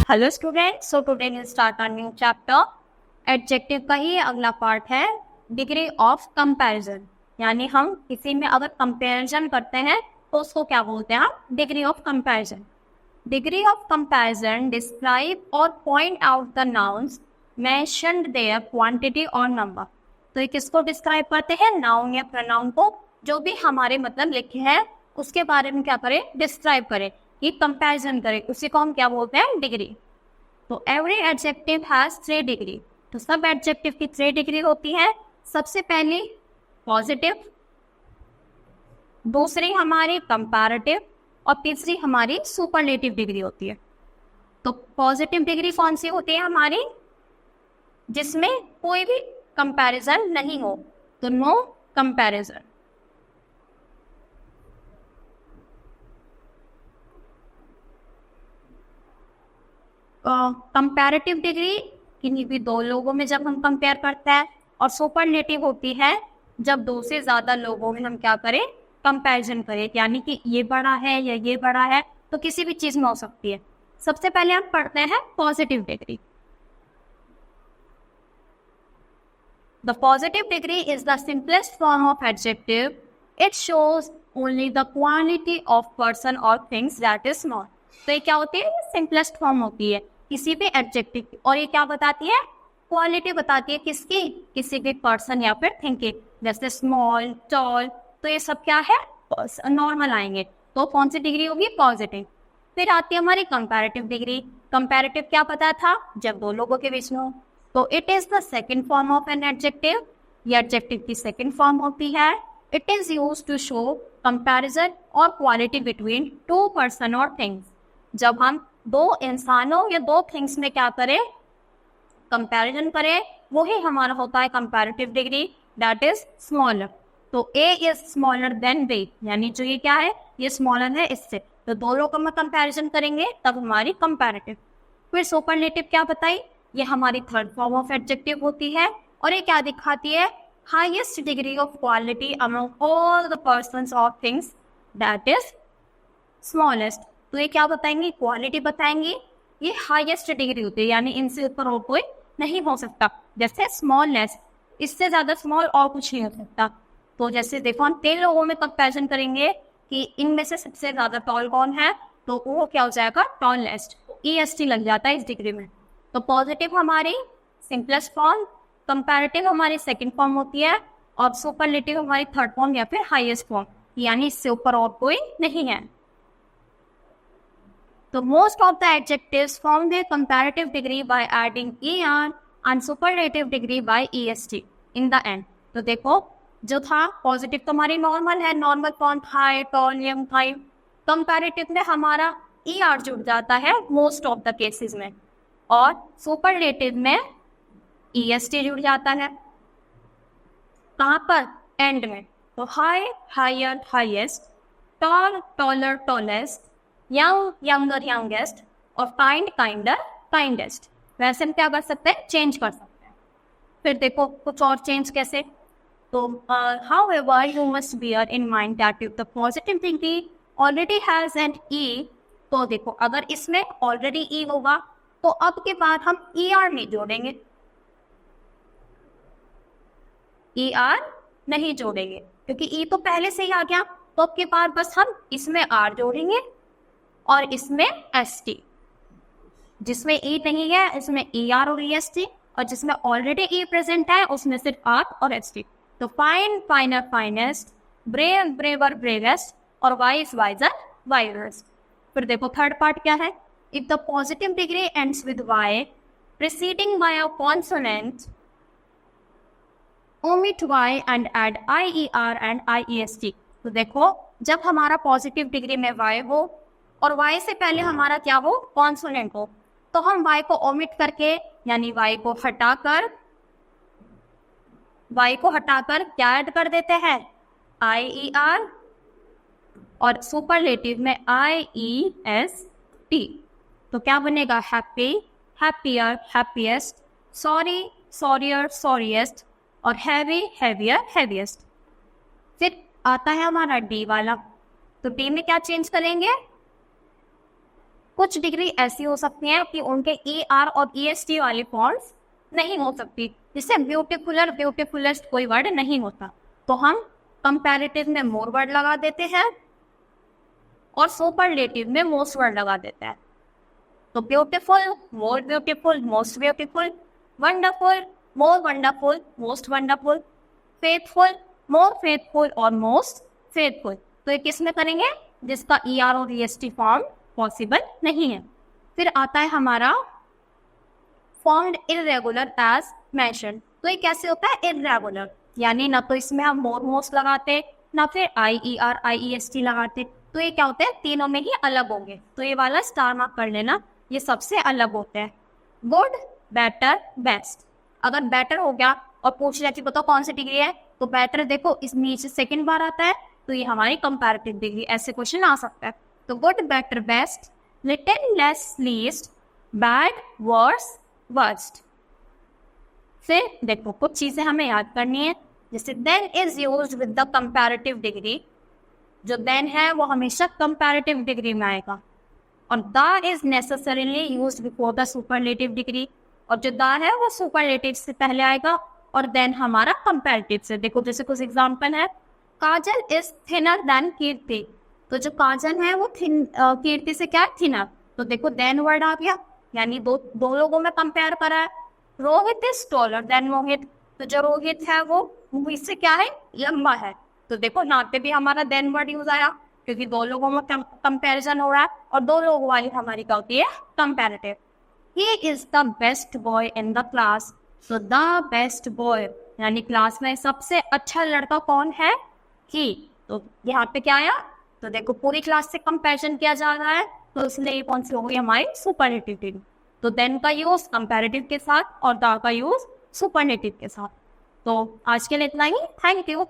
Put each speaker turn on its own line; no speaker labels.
Hello student, so today will start a new chapter. Adjective का ही अगला part है degree of comparison. यानी हम किसी में अगर कंपैरिजन करते हैं तो उसको क्या बोलते हैं हम? Degree of comparison. Degree of comparison describe और point out the nouns mentioned their quantity और नंबर। तो ये किसको डिस्क्राइब करते हैं? नाउन या प्रोनाउन को, जो भी हमारे मतलब लिखे हैं उसके बारे में क्या करें? डिस्क्राइब करें, ये कंपैरिजन करें, उसी को हम क्या बोलते हैं? डिग्री। तो एवरी एडजेक्टिव हैज 3 डिग्री। तो सब एडजेक्टिव की 3 डिग्री होती है। सबसे पहली पॉजिटिव, दूसरी हमारी कंपैरेटिव और तीसरी हमारी सुपरलेटिव डिग्री होती है। तो पॉजिटिव डिग्री कौन सी होती है हमारी? जिसमें कोई भी कंपैरिजन नहीं हो, तो नो कंपैरिजन। कंपैरेटिव डिग्री किन्हीं भी दो लोगों में जब हम कंपेयर करते हैं, और सुपरलेटिव होती है जब दो से ज्यादा लोगों में हम क्या करें? कंपैरिजन करें, यानी कि ये बड़ा है या ये बड़ा है, तो किसी भी चीज में हो सकती है। सबसे पहले हम पढ़ते हैं positive degree. The positive degree is the simplest form of adjective. It shows only the quality of person और थिंग्स दैट इज स्मॉल। तो ये क्या होती है? सिंपलेस्ट फॉर्म होती है किसी भी एडजेक्टिव की, और ये क्या बताती है? क्वालिटी बताती है किसकी? किसी भी पर्सन या फिर थिंग की। जैसे स्मॉल, टॉल, तो ये सब क्या है? नॉर्मल आएंगे। तो कौन सी डिग्री होगी? पॉजिटिव। फिर आती है हमारी कंपैरेटिव डिग्री। कंपैरेटिव क्या पता था? जब दो लोगों के बीच में हो। तो it is the second form of an adjective. ये एडजेक्टिव की सेकेंड फॉर्म होती है। It is use to show comparison और क्वालिटी बिटवीन टू पर्सन और थिंग्स। जब हम दो इंसानों या दो थिंग्स में क्या करें? कंपैरिजन करें, वो ही हमारा होता है comparative degree, that is smaller. तो ए इज स्मॉलर देन बी, यानी जो ये क्या है? ये स्मॉलर है इससे। तो दो लोगों में कंपैरिजन करेंगे तब हमारी कंपैरेटिव। फिर सुपरलेटिव क्या बताई? ये हमारी थर्ड फॉर्म ऑफ एडजेक्टिव होती है, और ये क्या दिखाती है? Highest degree of quality among all the persons और थिंग्स, दैट इज स्मॉलेस्ट। तो ये क्या बताएंगी? क्वालिटी बताएंगी। ये हाईएस्ट डिग्री होती है, यानी इनसे ऊपर और कोई नहीं हो सकता। जैसे स्मॉलनेस, इससे ज्यादा स्मॉल और कुछ नहीं हो सकता। तो जैसे देखो हम 3 लोगों में कंपैरिजन करेंगे कि इनमें से सबसे ज्यादा टॉल कौन है, तो वो क्या हो जाएगा? टॉलेस्ट। EST लग जाता है इस डिग्री में। तो पॉजिटिव हमारी सिंपलेस्ट फॉर्म, कंपैरेटिव हमारी सेकेंड फॉर्म होती है, और सुपरलेटिव हमारी थर्ड फॉर्म या फिर हाईएस्ट फॉर्म, यानी इससे ऊपर और कोई नहीं है। So most of the adjectives form their comparative degree by adding ER and superlative degree by EST in the end. तो देखो जो था पॉजिटिव तो हमारी नॉर्मल है, normal form, high, tall, young, high. Comparative में हमारा ER जुड़ जाता है मोस्ट ऑफ द केसेस में, और सुपरलेटिव में EST जुड़ जाता है। कहाँ पर? एंड में। तो high, higher, highest, tall, taller, tallest, young, younger, youngest, और काइंड, काइंडर, काइंडेस्ट। वैसे हम क्या कर सकते हैं? चेंज कर सकते हैं। फिर देखो कुछ और चेंज कैसे? तो however you must bear in mind that if the positive degree already has an E. तो देखो अगर इसमें ऑलरेडी ई होगा तो अब के बाद हम ER नहीं जोड़ेंगे, ER नहीं जोड़ेंगे, क्योंकि ई तो पहले से ही आ गया। तो अब के बाद बस हम इसमें R जोड़ेंगे और इसमें ST। जिसमें E नहीं है इसमें ER और EST, और जिसमें ऑलरेडी E प्रेजेंट है उसमें सिर्फ R और ST। तो fine, finer, finest, brave, braver, bravest, और वाइज, वाइजर, वाइजर्स। फिर देखो थर्ड पार्ट क्या है? If the positive degree ends with Y preceding by a consonant, omit Y and add IER and IEST। तो देखो जब हमारा पॉजिटिव डिग्री में Y हो और Y से पहले हमारा क्या हो? कॉन्सोनेंट हो, तो हम Y को ओमिट करके, यानी Y को हटाकर क्या ऐड कर देते हैं? IER, और सुपरलेटिव में IEST। तो क्या बनेगा? हैप्पी, हैप्पियर, हैप्पीएस्ट, सॉरी, सॉरियर, सॉरीएस्ट, और हैवी, हैवियर, हैवीएस्ट। फिर आता है हमारा D वाला। तो D में क्या चेंज करेंगे? कुछ डिग्री ऐसी हो सकती है कि उनके ER और EST वाली फॉर्म्स नहीं हो सकती, जिससे ब्यूटीफुलर ब्यूटीफुलेस्ट कोई वर्ड नहीं होता, तो हम कंपैरेटिव में मोर वर्ड लगा देते हैं और सुपरलेटिव में मोस्ट वर्ड लगा देते हैं। तो beautiful, more beautiful, most beautiful, wonderful, more wonderful, most wonderful, faithful, more faithful और मोस्ट फेथफुल। तो ये किस में करेंगे? जिसका ER और EST फॉर्म पॉसिबल नहीं है। फिर आता है हमारा फॉर्म्ड इररेगुलर एज मेंशन। तो ये कैसे होता है? इररेगुलर, यानी ना तो इसमें हम मोर मोस्ट लगाते, ना फिर IER IEST लगाते। तो ये क्या होते हैं? तीनों में ही अलग होंगे। तो ये वाला स्टार मार्क कर लेना, ये सबसे अलग होते हैं। Good, better, best. अगर बेटर हो गया और पूछ लिया कि बताओ कौन सी डिग्री है, तो बेटर देखो इस नीचे सेकंड बार आता है, तो ये हमारी कंपैरेटिव डिग्री, ऐसे क्वेश्चन आ सकता है। तो good, better, best, little, less, least, bad, worse, worst. फिर देखो कुछ चीजें हमें याद करनी है, जैसे than is used with the comparative degree. जो देन है वो हमेशा कंपैरेटिव डिग्री में आएगा, और the is necessarily used before the superlative degree. और जो द है वो सुपरलेटिव से पहले आएगा और देन हमारा कंपैरेटिव से। देखो जैसे कुछ एग्जांपल है, काजल इज थिनर देन कीर्ति। तो जो काजल है वो कीर्ति से क्या थिनर, तो देखो देन वर्ड आ गया, यानी दो लोगों में कंपेयर करा है। रोहित इज टॉलर देन मोहित। तो जो रोहित है वो मोहित से क्या है? लंबा है। तो देखो यहाँ पे भी हमारा देन वर्ड यूज आया, क्योंकि दो लोगों में कंपैरिजन हो रहा है और दो लोगों वाली हमारी क्या होती है? Comparative. He is the best boy in the class. तो द बेस्ट बॉय यानी क्लास में सबसे अच्छा लड़का कौन है? ही। तो यहाँ पे क्या आया? तो देखो पूरी क्लास से कंपैरिजन किया जा रहा है, तो इसलिए कौन सी हो गई हमारी? Superlative degree. तो देन का यूज कंपैरेटिव के साथ और द का यूज सुपरलेटिव के साथ। तो आज के लिए इतना ही। Thank you.